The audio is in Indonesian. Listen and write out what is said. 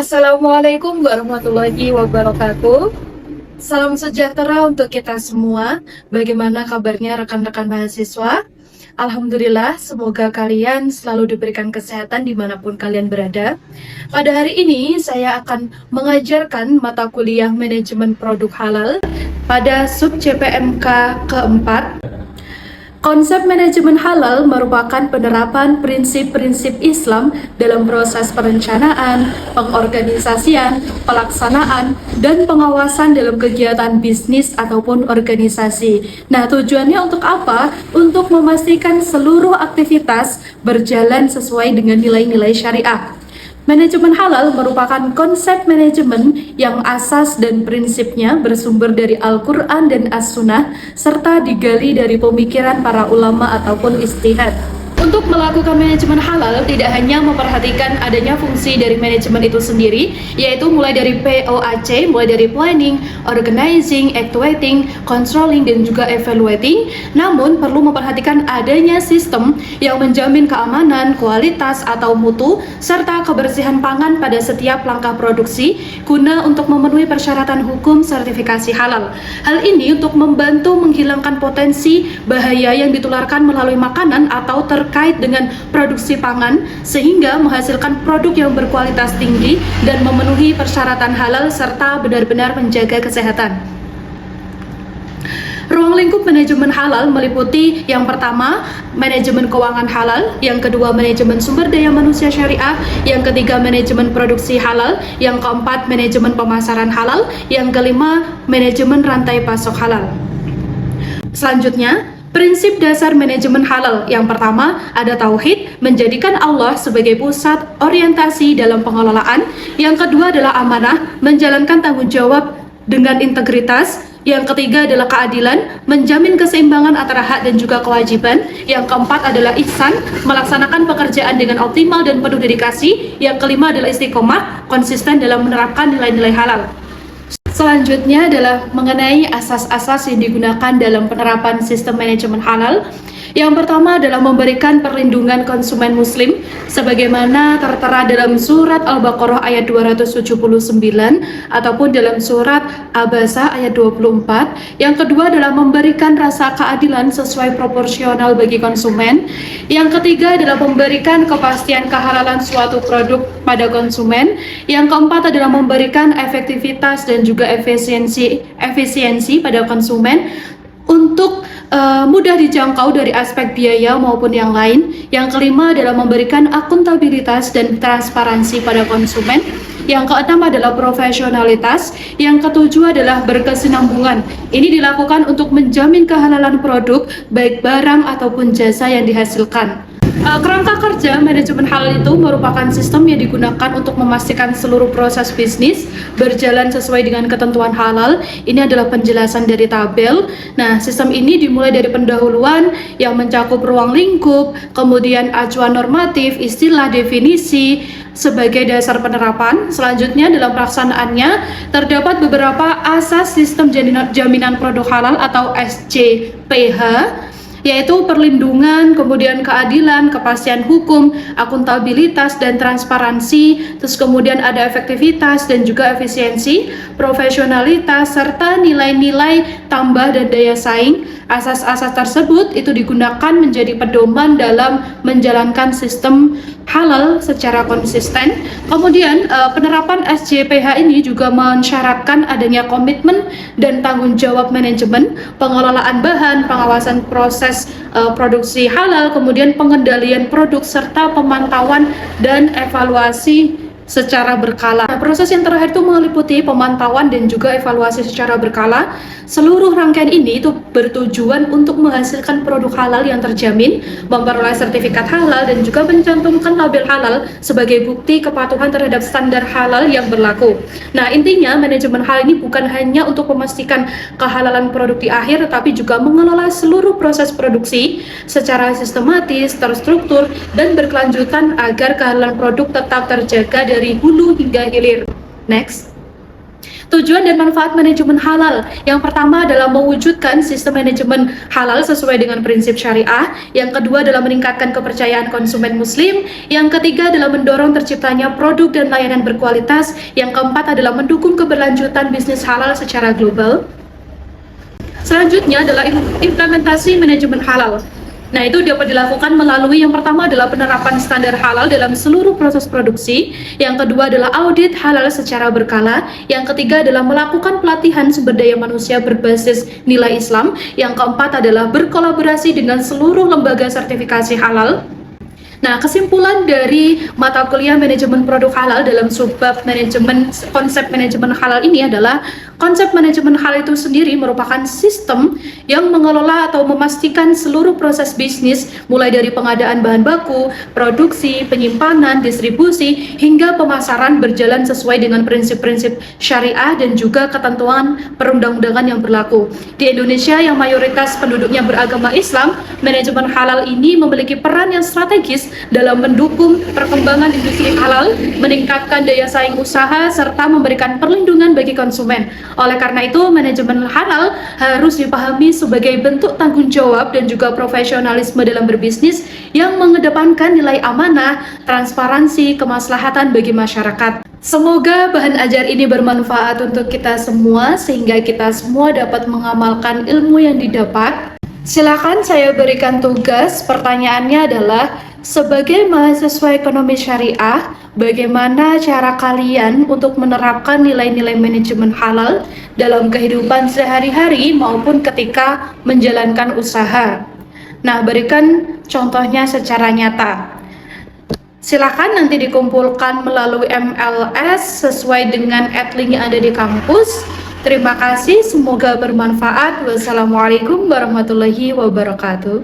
Assalamualaikum warahmatullahi wabarakatuh. Salam sejahtera untuk kita semua. Bagaimana kabarnya rekan-rekan mahasiswa? Alhamdulillah, semoga kalian selalu diberikan kesehatan dimanapun kalian berada. Pada hari ini, saya akan mengajarkan mata kuliah manajemen produk halal pada sub CPMK keempat. Konsep manajemen halal merupakan penerapan prinsip-prinsip Islam dalam proses perencanaan, pengorganisasian, pelaksanaan, dan pengawasan dalam kegiatan bisnis ataupun organisasi. Nah, tujuannya untuk apa? Untuk memastikan seluruh aktivitas berjalan sesuai dengan nilai-nilai syariah. Manajemen halal merupakan konsep manajemen yang asas dan prinsipnya bersumber dari Al-Quran dan As-Sunnah serta digali dari pemikiran para ulama ataupun ijtihad. Untuk melakukan manajemen halal tidak hanya memperhatikan adanya fungsi dari manajemen itu sendiri, yaitu mulai dari POAC, mulai dari planning, organizing, actuating, controlling, dan juga evaluating, namun perlu memperhatikan adanya sistem yang menjamin keamanan, kualitas atau mutu, serta kebersihan pangan pada setiap langkah produksi guna untuk memenuhi persyaratan hukum sertifikasi halal. Hal ini untuk membantu menghilangkan potensi bahaya yang ditularkan melalui makanan atau terkait dengan produksi pangan sehingga menghasilkan produk yang berkualitas tinggi dan memenuhi persyaratan halal serta benar-benar menjaga kesehatan. Ruang lingkup manajemen halal meliputi yang pertama, manajemen keuangan halal, yang kedua, manajemen sumber daya manusia syariah, yang ketiga, manajemen produksi halal, yang keempat, manajemen pemasaran halal, yang kelima, manajemen rantai pasok halal. Selanjutnya, prinsip dasar manajemen halal. Yang pertama, ada tauhid, menjadikan Allah sebagai pusat orientasi dalam pengelolaan. Yang kedua adalah amanah, menjalankan tanggung jawab dengan integritas. Yang ketiga adalah keadilan, menjamin keseimbangan antara hak dan juga kewajiban. Yang keempat adalah ihsan, melaksanakan pekerjaan dengan optimal dan penuh dedikasi. Yang kelima adalah istiqomah, konsisten dalam menerapkan nilai-nilai halal. Selanjutnya adalah mengenai asas-asas yang digunakan dalam penerapan sistem manajemen halal. Yang pertama adalah memberikan perlindungan konsumen muslim sebagaimana tertera dalam surat Al-Baqarah ayat 279 ataupun dalam surat Abasa ayat 24. Yang kedua adalah memberikan rasa keadilan sesuai proporsional bagi konsumen. Yang ketiga adalah memberikan kepastian kehalalan suatu produk pada konsumen. Yang keempat adalah memberikan efektivitas dan juga efisiensi pada konsumen untuk mudah dijangkau dari aspek biaya maupun yang lain. Yang kelima adalah memberikan akuntabilitas dan transparansi pada konsumen. Yang keenam adalah profesionalitas. Yang ketujuh adalah berkesinambungan. Ini dilakukan untuk menjamin kehalalan produk baik barang ataupun jasa yang dihasilkan. Kerangka kerja manajemen halal itu merupakan sistem yang digunakan untuk memastikan seluruh proses bisnis berjalan sesuai dengan ketentuan halal. Ini adalah penjelasan dari tabel. Nah, sistem ini dimulai dari pendahuluan yang mencakup ruang lingkup, kemudian acuan normatif, istilah, definisi sebagai dasar penerapan. Selanjutnya dalam pelaksanaannya terdapat beberapa asas sistem jaminan produk halal atau SJPH, yaitu perlindungan, kemudian keadilan, kepastian hukum, akuntabilitas, dan transparansi. Terus kemudian ada efektivitas dan juga efisiensi, profesionalitas, serta nilai-nilai tambah dan daya saing. Asas-asas tersebut itu digunakan menjadi pedoman dalam menjalankan sistem halal secara konsisten. Kemudian penerapan SJPH ini juga mensyaratkan adanya komitmen dan tanggung jawab manajemen, pengelolaan bahan, pengawasan proses produksi halal, kemudian pengendalian produk serta pemantauan dan evaluasi secara berkala. Nah, proses yang terakhir itu meliputi pemantauan dan juga evaluasi secara berkala. Seluruh rangkaian ini itu bertujuan untuk menghasilkan produk halal yang terjamin, memperoleh sertifikat halal, dan juga mencantumkan label halal sebagai bukti kepatuhan terhadap standar halal yang berlaku. Nah, intinya manajemen halal ini bukan hanya untuk memastikan kehalalan produk di akhir, tetapi juga mengelola seluruh proses produksi secara sistematis, terstruktur, dan berkelanjutan agar kehalalan produk tetap terjaga dari hulu hingga hilir. Next. Tujuan dan manfaat manajemen halal. Yang pertama adalah mewujudkan sistem manajemen halal sesuai dengan prinsip syariah. Yang kedua adalah meningkatkan kepercayaan konsumen muslim. Yang ketiga adalah mendorong terciptanya produk dan layanan berkualitas. Yang keempat adalah mendukung keberlanjutan bisnis halal secara global. Selanjutnya adalah implementasi manajemen halal. Nah, itu dapat dilakukan melalui yang pertama adalah penerapan standar halal dalam seluruh proses produksi, yang kedua adalah audit halal secara berkala, yang ketiga adalah melakukan pelatihan sumber daya manusia berbasis nilai Islam, yang keempat adalah berkolaborasi dengan seluruh lembaga sertifikasi halal. Nah, kesimpulan dari mata kuliah manajemen produk halal dalam subbab konsep manajemen halal ini adalah konsep manajemen halal itu sendiri merupakan sistem yang mengelola atau memastikan seluruh proses bisnis mulai dari pengadaan bahan baku, produksi, penyimpanan, distribusi, hingga pemasaran berjalan sesuai dengan prinsip-prinsip syariah dan juga ketentuan perundang-undangan yang berlaku. Di Indonesia yang mayoritas penduduknya beragama Islam, manajemen halal ini memiliki peran yang strategis dalam mendukung perkembangan industri halal, meningkatkan daya saing usaha, serta memberikan perlindungan bagi konsumen. Oleh karena itu, manajemen halal harus dipahami sebagai bentuk tanggung jawab dan juga profesionalisme dalam berbisnis yang mengedepankan nilai amanah, transparansi, kemaslahatan bagi masyarakat. Semoga bahan ajar ini bermanfaat untuk kita semua, sehingga kita semua dapat mengamalkan ilmu yang didapat. Silakan saya berikan tugas. Pertanyaannya adalah, sebagai mahasiswa ekonomi syariah, bagaimana cara kalian untuk menerapkan nilai-nilai manajemen halal dalam kehidupan sehari-hari maupun ketika menjalankan usaha? Nah, berikan contohnya secara nyata. Silakan nanti dikumpulkan melalui MLS sesuai dengan @link yang ada di kampus. Terima kasih, semoga bermanfaat. Wassalamualaikum warahmatullahi wabarakatuh.